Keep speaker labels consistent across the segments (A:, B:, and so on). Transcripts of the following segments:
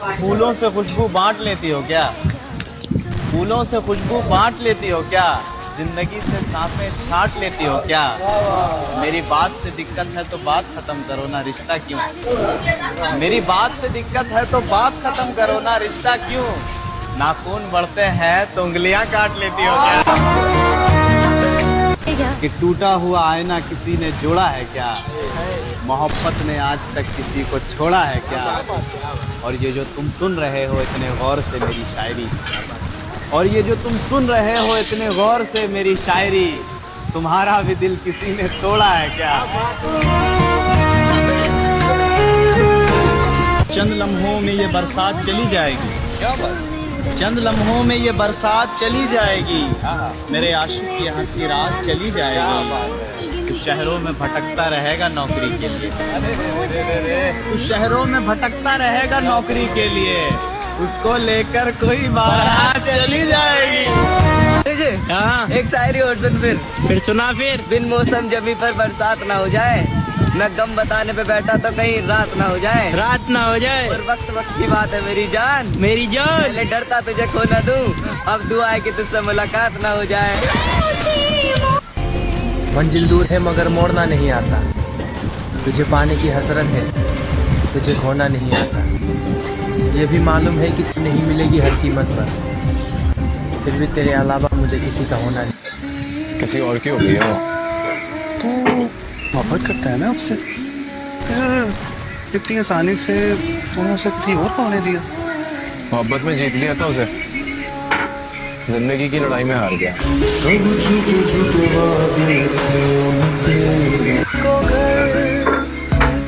A: फूलों से खुशबू बांट लेती हो क्या? फूलों से खुशबू बांट लेती हो क्या? जिंदगी से सांसें छाट लेती हो क्या? मेरी बात से दिक्कत है तो बात खत्म करो ना, रिश्ता क्यों? मेरी बात से दिक्कत है तो बात खत्म करो ना, रिश्ता क्यों? नाखून बढ़ते हैं तो उंगलियां काट लेती हो क्या? कि टूटा हुआ आईना किसी ने जोड़ा है क्या? मोहब्बत ने आज तक किसी को छोड़ा है क्या? और ये जो तुम सुन रहे हो इतने गौर से मेरी शायरी, और ये जो तुम सुन रहे हो इतने गौर से मेरी शायरी, तुम्हारा भी दिल किसी ने तोड़ा है क्या? चंद लम्हों में ये बरसात चली जाएगी,
B: क्या बात?
A: चंद लम्हों में ये बरसात चली जाएगी, मेरे आशिक की हंसी रात चली जाएगी। तू शहरों में भटकता रहेगा नौकरी के लिए, तू शहरों में भटकता रहेगा नौकरी के लिए, उसको लेकर कोई बारात चली जाएगी।
C: हाँ।
B: एक शायरी और सुन
C: फिर सुना फिर।
B: बिन मौसम जमी पर बरसात ना हो जाए, मैं गम बताने पे बैठा तो कहीं रात ना हो जाए,
C: रात ना हो जाए।
B: और वक्त वक्त की बात है मेरी जान,
C: मेरी जान।
B: पहले डरता तुझे खो न दूं, अब दुआ है कि तुझसे मुलाकात ना हो जाए।
D: मंजिल दूर है मगर मोड़ना नहीं आता, तुझे पाने की हसरत है, तुझे खोना नहीं आता। ये भी मालूम है कि तू नहीं मिलेगी हर कीमत पर, फिर भी तेरे अलावा मुझे किसी का होना नहीं।
E: किसी और की हो गई है वो।
F: तो मोहब्बत करता है ना उससे, फिर इतनी आसानी से तूने उसे किसी और को होने दिया?
E: मोहब्बत में जीत लिया था उसे, जिंदगी की लड़ाई में हार गया।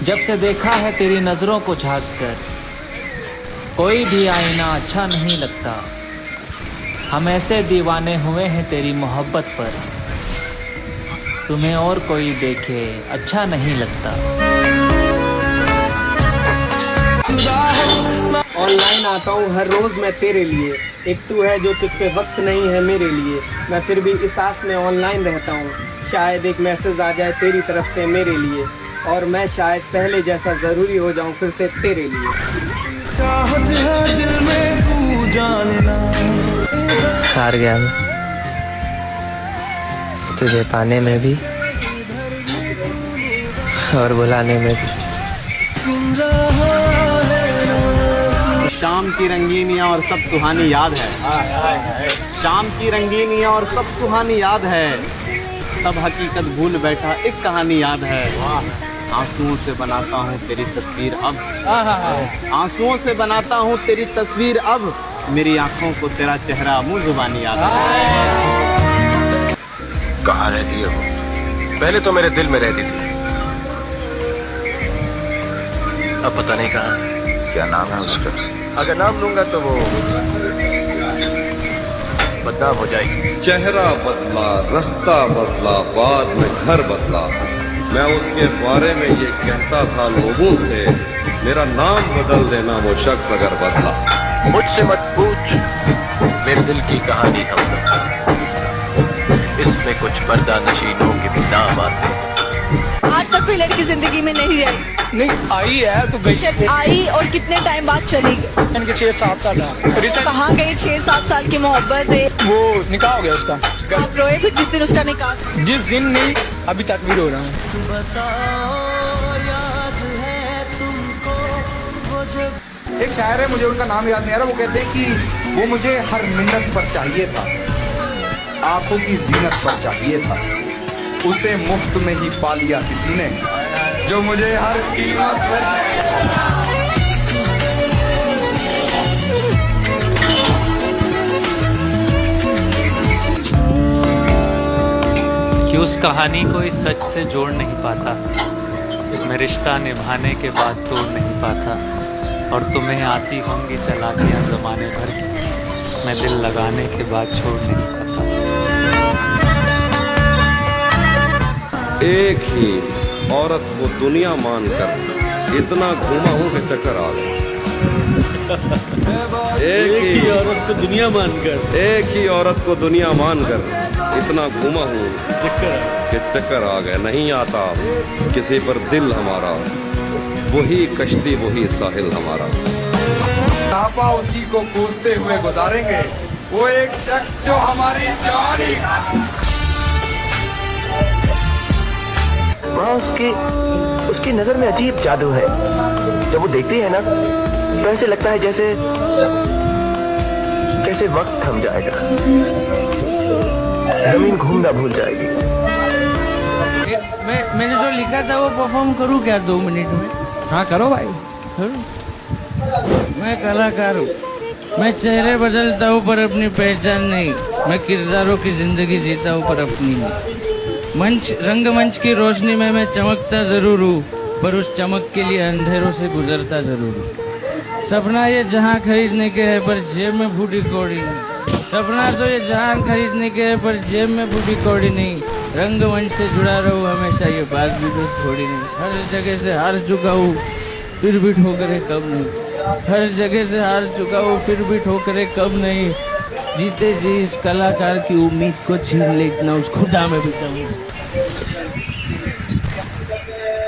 G: जब से देखा है तेरी नजरों को झांक कर, कोई भी आईना अच्छा नहीं लगता। हम ऐसे दीवाने हुए हैं तेरी मोहब्बत पर, तुम्हें और कोई देखे अच्छा नहीं लगता।
D: ऑनलाइन आता हूँ हर रोज मैं तेरे लिए, एक तू है जो तुझ पे वक्त नहीं है मेरे लिए, मैं फिर भी इस आस में ऑनलाइन रहता हूँ, शायद एक मैसेज आ जाए तेरी तरफ से मेरे लिए, और मैं शायद पहले जैसा जरूरी हो जाऊँ फिर से तेरे लिए। हार गया मैं तुझे पाने में भी और बुलाने में भी।
A: शाम की रंगीनियाँ और सब सुहानी याद है, शाम की रंगीनियाँ और सब सुहानी याद है, सब हकीकत भूल बैठा एक कहानी याद है। आंसुओं से बनाता हूँ तेरी तस्वीर अब, आंसुओं से बनाता हूँ तेरी तस्वीर अब, मेरी आंखों को तेरा चेहरा मुँह जुबानी याद है।
E: कहाँ रहती है वो? पहले तो मेरे दिल में रहती थी, अब पता नहीं कहाँ। क्या नाम है उसका? अगर नाम लूंगा तो वो बदनाम हो जाएगी।
H: चेहरा बदला, रास्ता बदला, बाद में घर बदला, मैं उसके बारे में ये कहता था लोगों से, मेरा नाम बदल देना वो शख्स अगर बदला।
E: मुझसे मत पूछ मेरे दिल की कहानी हमदम, इसमें कुछ पर्दा नशीनों के भी नाम आते हैं।
I: आज तक कोई लड़की जिंदगी में नहीं आई?
F: नहीं आई है तो गई।
I: आई और कितने टाइम बाद चली गई?
F: इनके 6-7 साल है।
I: कहाँ गई? 6-7 साल की मोहब्बत है।
F: वो निकाह हो गया उसका।
I: आप रोए फिर जिस दिन उसका निकाह?
F: जिस दिन नहीं, अभी तक भी रो रहा हूँ। एक शायर है, मुझे उनका नाम याद नहीं आ रहा, वो कहते हैं कि वो मुझे हर मिन्नत पर चाहिए था, आंखों की जीनत पर चाहिए था, उसे मुफ्त में ही पा लिया किसी ने, जो मुझे हर कीमत पर।
G: कि उस कहानी को इस सच से जोड़ नहीं पाता, मैं रिश्ता निभाने के बाद तोड़ नहीं पाता, और तुम्हें आती होंगी चालाकियां जमाने भर की, मैं दिल लगाने के बाद छोड़ नहीं पाता।
H: एक ही औरत को दुनिया मानकर इतना घूमा हूँ कि चक्कर आ गया। एक ही औरत को दुनिया मानकर, एक ही औरत को दुनिया मानकर इतना घूमा हूँ कि चक्कर आ गए। नहीं आता किसी पर दिल हमारा, वही कश्ती वही साहिल हमारा।
F: बुढ़ापा उसी को कोसते हुए गुजारेंगे। वो एक शख्स जो हमारी जवानी
J: वहाँ उसकी नजर में अजीब जादू है। जब वो देखती है ना तो ऐसे लगता है जैसे वक्त थम जाएगा, जमीन घूमना भूल जाएगी।
C: मैंने जो लिखा था वो परफॉर्म करूँ क्या 2 मिनट में?
B: हाँ करो भाई।
C: मैं कलाकार हूँ, मैं चेहरे बदलता हूँ पर अपनी पहचान नहीं। मैं किरदारों की जिंदगी जीता हूँ पर अपनी नहीं। रंगमंच की रोशनी में मैं चमकता जरूर हूँ पर उस चमक के लिए अंधेरों से गुजरता जरूर हूँ। सपना ये जहां खरीदने के है पर जेब में फूटी कौड़ी नहीं। सपना तो ये जहां खरीदने के है पर जेब में फूटी कौड़ी नहीं। रंगमंच से जुड़ा रहूं हमेशा, ये बात भी तो छोड़ी नहीं। हर जगह से हार चुका हूँ फिर भी ठोकरें कम नहीं। हर जगह से हार चुका हूँ फिर भी ठोकरें कम नहीं। जीते जी इस कलाकार की उम्मीद को छीन ले, इतना उस खुदा में भी कम नहीं।